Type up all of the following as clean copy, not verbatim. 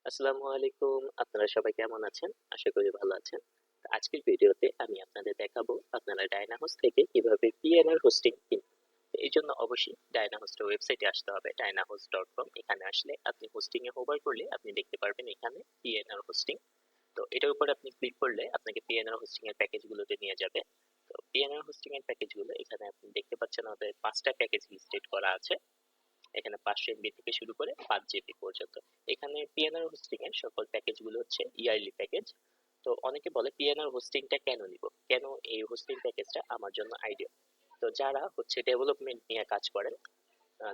আসসালামু আলাইকুম। আপনারা সবাই কেমন আছেন? আশা করি ভালো আছেন। আজকের ভিডিওতে আমি আপনাদের দেখাবো আপনারা ডায়নাহোস্ট থেকে কিভাবে পিএনআর হোস্টিং কিনবেন। এই জন্য অবশ্যই ডায়নাহোস্টের ওয়েবসাইটে আসতে হবে dynahost.com। এখানে আসলে আপনি হোস্টিং এ হোভার করলে আপনি দেখতে পারবেন এখানে পিএনআর হোস্টিং। তো এটার উপর আপনি ক্লিক করলে আপনাকে পিএনআর হোস্টিং এর প্যাকেজগুলোতে নিয়ে যাবে। তো পিএনআর হোস্টিং এর প্যাকেজগুলো এখানে আপনি দেখতে পাচ্ছেন আমাদের 5টা প্যাকেজ লিস্টেড করা আছে। এখানে 500 এমবি থেকে শুরু করে 5 জিবি পর্যন্ত। এখানে পিএনআর হোস্টিং এর সকল প্যাকেজগুলো হচ্ছে ইয়ারলি প্যাকেজ। তো অনেকে বলে পিএনআর হোস্টিংটা কেন নিব, কেন এই হোস্টিং প্যাকেজটা আমার জন্য আইডিয়া। তো যারা হচ্ছে ডেভেলপমেন্ট নিয়ে কাজ করেন,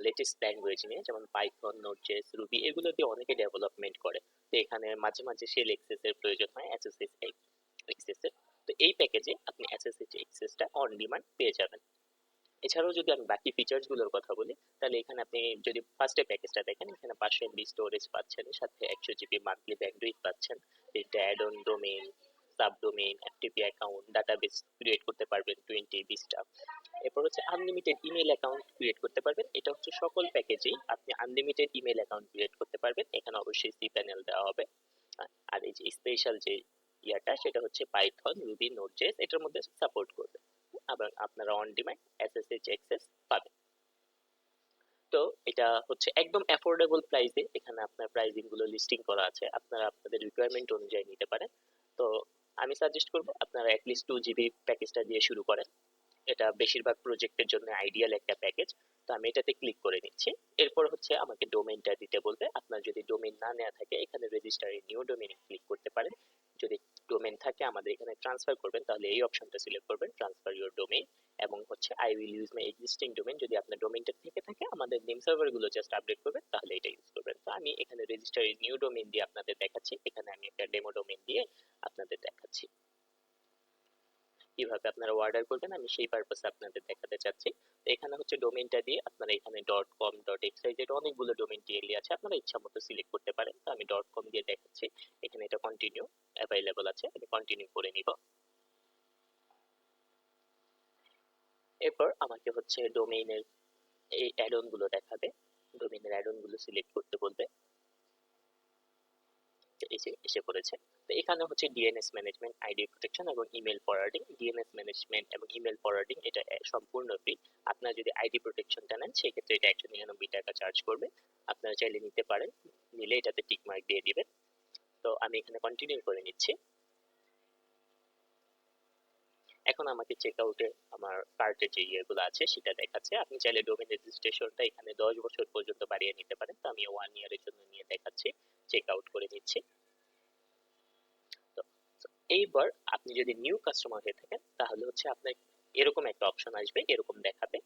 লেটেস্ট ল্যাঙ্গুয়েজ নিয়ে, যেমন পাইথন, নোডজেএস, রুবি, এগুলো দিয়ে অনেকে ডেভেলপমেন্ট করে। তো এখানে মাঝে মাঝে শেল এক্সেস এর প্রয়োজন হয়, এসএসএস এক্সেস এর। তো এই প্যাকেজে আপনি এসএসএস এক্সেসটা অন ডিমান্ড পেয়ে যাবেন। এছাড়াও যদি আমি বাকি ফিচার্স গুলোর কথা বলি, তাহলে এখানে আপনি যদি ফার্স্ট প্যাকেজটা দেখেন, এখানে 500 এমবি স্টোরেজ পাচ্ছেন, সাথে 100 জিবি মান্থলি ব্যান্ডউইথ পাচ্ছেন, তিনটা add on domain, subdomain, FTP account, database create করতে পারবেন 20-20টা। এরপর হচ্ছে আনলিমিটেড ইমেল অ্যাকাউন্ট ক্রিয়েট করতে পারবেন। এটা হচ্ছে সকল প্যাকেজেই আপনি আনলিমিটেড ইমেল অ্যাকাউন্ট ক্রিয়েট করতে পারবেন। এখানে অবশ্যই সি প্যানেল দেওয়া হবে। আর এই যে স্পেশাল যে ইয়াটা, সেটা হচ্ছে পাইথন, রুবি, নোডজেএস এটার মধ্যে সাপোর্ট করবে। আবার আপনারা অন ডিমান্ড এসএসএইচ অ্যাক্সেস পাবেন। তো এটা হচ্ছে একদম অ্যাফোর্ডেবল প্রাইসে এখানে আপনার প্রাইসিং গুলো লিস্টিং করা আছে, আপনারা আপনাদের রিকোয়ারমেন্ট অনুযায়ী নিতে পারেন। তো আমি সাজেস্ট করবো আপনারা অ্যাটলিস্ট 2 জিবি প্যাকেজটা দিয়ে শুরু করেন। এটা বেশিরভাগ প্রজেক্টের জন্য আইডিয়াল একটা প্যাকেজ। তো আমি এটাতে ক্লিক করে নিচ্ছি। এরপর হচ্ছে আমাকে ডোমেইনটা দিতে বলবে। আপনার যদি ডোমেইন না নেওয়া থাকে, এখানে রেজিস্টারে নিউ ডোমেইনে ক্লিক করতে পারেন। যদি ডোমেইন থাকে আমাদের এখানে ট্রান্সফার করবেন, তাহলে এই অপশনটা সিলেক্ট করবেন, ট্রান্সফার ইউর ডোমেইন। এবং হচ্ছে I will use my existing domain, যদি আপনার ডোমেইনটা থেকে থাকে আমাদের নেম সার্ভার গুলো জাস্ট আপডেট করবেন, তাহলে এটা ইউজ করবেন। তো আমি এখানে রেজিস্টারে নিউ ডোমেইন দিয়ে আপনাদের দেখাচ্ছি। এখানে আমি একটা ডেমো ডোমেইন দিয়ে আপনাদের দেখাচ্ছি কিভাবে আপনারা অর্ডার করবেন, আমি সেই পারপাসে আপনাদের দেখাতে চাচ্ছি। তো এখানে হচ্ছে ডোমেইনটা দিয়ে আপনারা এখানে .com.xyz অনেকগুলো ডোমেইন টিএলডি আছে, আপনারা ইচ্ছা মতো সিলেক্ট করতে পারেন। তো আমি .com দিয়ে দেখাচ্ছি। এখানে এটা কন্টিনিউ অ্যাভেলেবল আছে, আমি কন্টিনিউ করে নিব। এরপর আমাকে হচ্ছে ডোমেইনের এই অ্যাড-অন গুলো দেখাবে, ডোমেইনের অ্যাড-অন গুলো সিলেক্ট করতে বলবে। এসে পড়েছে। তো এখানে হচ্ছে ডিএনএস ম্যানেজমেন্ট, আইডি প্রোটেকশন এবং ইমেল ফরওয়ার্ডিং। ডিএনএস ম্যানেজমেন্ট এবং ইমেল ফরওয়ার্ডিং এটা সম্পূর্ণ ফ্রি। আপনারা যদি আইডি প্রোটেকশনটা নেন, সেক্ষেত্রে এটা 199 টাকা চার্জ করবে। আপনারা চাইলে নিতে পারেন, নিলে এটাতে টিক মার্ক দিয়ে দিবেন। তো আমি এখানে কন্টিনিউ করে নিচ্ছি। এখন আমাকে চেক আউটে আমার কার্টের যে ইয়েগুলো আছে সেটা দেখাচ্ছে। আপনি চাইলে ডোমেইন রেজিস্ট্রেশনটা এখানে 10 বছর পর্যন্ত বাড়িয়ে নিতে পারেন। তো আমি 1 ইয়ারের জন্য নিয়ে দেখাচ্ছি, চেক আউট করে নিচ্ছি। তো এইবার আপনি যদি নিউ কাস্টমার হয়ে থাকেন, তাহলে হচ্ছে আপনার এরকম একটা অপশন আসবে, এরকম দেখাবে।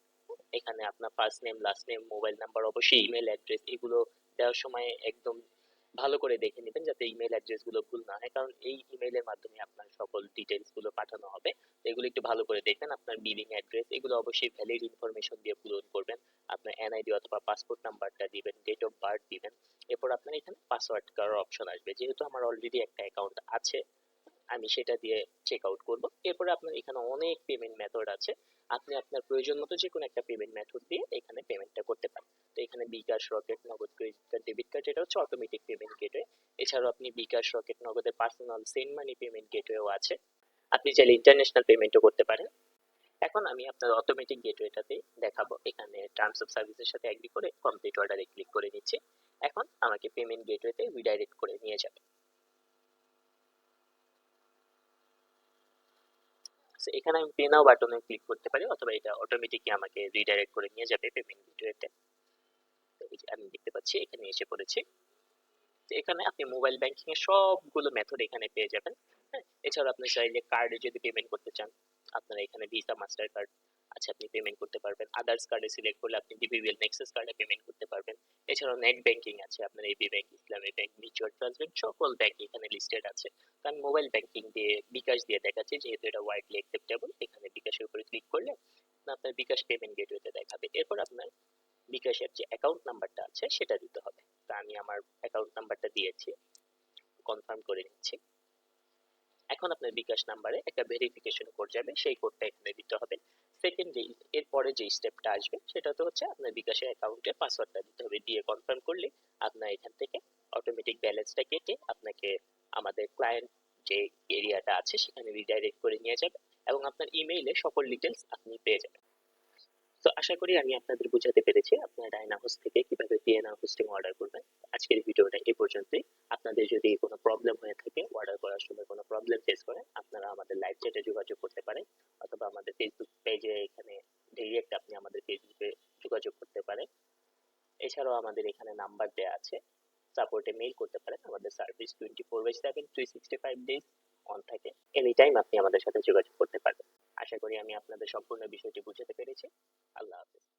এখানে আপনার first name, last name, mobile number, অবশ্যই ইমেল অ্যাড্রেস, এগুলো দেওয়ার সময় একদম ভালো করে দেখে নেবেন যাতে ইমেল অ্যাড্রেস গুলো ভুল না হয়, কারণ এই ইমেইলের মাধ্যমে আপনার সকল ডিটেলস গুলো পাঠানো হবে। তো এগুলো একটু ভালো করে দেখবেন। আপনার বিলিং অ্যাড্রেস এগুলো অবশ্যই ভ্যালিড ইনফরমেশন দিয়ে পূরণ করবেন। আপনার এনআইডি অথবা পাসপোর্ট নাম্বারটা দিবেন, ডেট অফ বার্থ দিবেন। এরপর আপনার এখানে পাসওয়ার্ড করার অপশন আসবে। যেহেতু আমার অলরেডি একটা অ্যাকাউন্ট আছে, আমি সেটা দিয়ে চেক আউট করব। এরপরে আপনার এখানে অনেক পেমেন্ট মেথড আছে, আপনি আপনার প্রয়োজন মতো যে কোনো একটা পেমেন্ট মেথড দিয়ে এখানে পেমেন্টটা করতে পারেন। তো এখানে bKash, Rocket, Nagad, credit card, debit card, এটা হচ্ছে অটোমেটিক পেমেন্ট গেটওয়ে। এছাড়াও আপনি বিকাশ, রকেট, নগদের পার্সোনাল সেন্ড মানি পেমেন্ট গেটওয়েও আছে। আপনি চাইলে ইন্টারন্যাশনাল পেমেন্টও করতে পারেন। এখন আমি আপনার অটোমেটিক গেটওয়েটাতে দেখাবো। এখানে টার্মস অফ সার্ভিসের সাথে এগ্রি করে কমপ্লিট অর্ডারে ক্লিক করে নিচ্ছি। এখন আমাকে পেমেন্ট গেটওয়েতে রিডাইরেক্ট করে নিয়ে যাবে। এখানে আমি পে নাও বাটনে ক্লিক করতে পারি, অথবা এটা অটোমেটিকলি আমাকে রিডাইরেক্ট করে নিয়ে যাবে পেমেন্ট গেটওয়েতে। আমি দেখতে পাচ্ছি এখানে এসে পড়েছি। তো এখানে আপনি মোবাইল ব্যাংকিং এর সবগুলো মেথড এখানে পেয়ে যাবেন। হ্যাঁ, এছাড়া আপনি চাইলে কার্ডে যদি পেমেন্ট করতে চান, আপনারা এখানে ভিসা, মাস্টার কার্ড আছে, আপনি পেমেন্ট করতে পারবেন। আদার্স কার্ডে সিলেক্ট করলে আপনি ডিবিবিএল, নেক্সাস কার্ডে পেমেন্ট করতে পারবেন। এছাড়াও নেট ব্যাংকিং আছে, আপনার এবি ব্যাংক, ইসলামী ব্যাংক, মিউচুয়াল ট্রাস্ট ব্যাংক, সকল ব্যাংক এখানে লিস্টেড আছে। তো আমি মোবাইল ব্যাংকিং দিয়ে, বিকাশ দিয়ে দেখাচ্ছি, যেহেতু এটা ওয়াইডলি অ্যাকসেপ্টেবল। এখানে বিকাশের উপরে ক্লিক করলে আপনার বিকাশ পেমেন্ট গেটওয়েতে দেখাবে। এরপর আপনার বিকাশের যে অ্যাকাউন্ট নাম্বারটা আছে সেটা দিতে হবে। তো আমি আমার অ্যাকাউন্ট নাম্বারটা দিয়েছি, কনফার্ম করে নিচ্ছি। এখন আপনার বিকাশ নাম্বারে একটা ভেরিফিকেশন কোড যাবে, সেই কোডটা এখানে দিতে হবে। সেকেন্ড যে এরপরে যে স্টেপটা আসবে, সেটা তো হচ্ছে আপনার বিকাশের অ্যাকাউন্টের পাসওয়ার্ডটা দিতে হবে। দিয়ে কনফার্ম করলে আপনার এখান থেকে অটোমেটিক ব্যালেন্সটা কেটে আপনাকে আমাদের ক্লায়েন্ট যে এরিয়াটা আছে সেখানে রিডাইরেক্ট করে নিয়ে যাবে এবং আপনার ইমেইলে সকল ডিটেলস আপনি পেয়ে যাবেন। তো আশা করি আমি আপনাদের বোঝাতে পেরেছি আপনারা ডায়নাহোস্ট থেকে কিভাবে পিএনআর হোস্টিং অর্ডার করবেন। আজকের ভিডিওটা এই পর্যন্তই। আপনাদের যদি কোনো প্রবলেম হয়ে থাকে, অর্ডার করার সময় কোনো প্রবলেম ফেস করেন, আপনারা আমাদের লাইভ চ্যাটে যোগাযোগ করতে পারেন অথবা আমাদের ফেসবুক পেজে এখানে ডিরেক্ট আপনি আমাদের ফেসবুকে যোগাযোগ করতে পারেন। এছাড়াও আমাদের এখানে নাম্বার দেওয়া আছে, সাপোর্টে মেইল করতে পারেন। আমাদের সার্ভিস 24/7 365 ডেজ অন থাকে। এনি টাইম আপনি আমাদের সাথে যোগাযোগ করতে পারবেন। আশা করি আমি আপনাদের সম্পূর্ণ বিষয়টি বুঝাতে পেরেছি। আল্লাহ হাফেজ।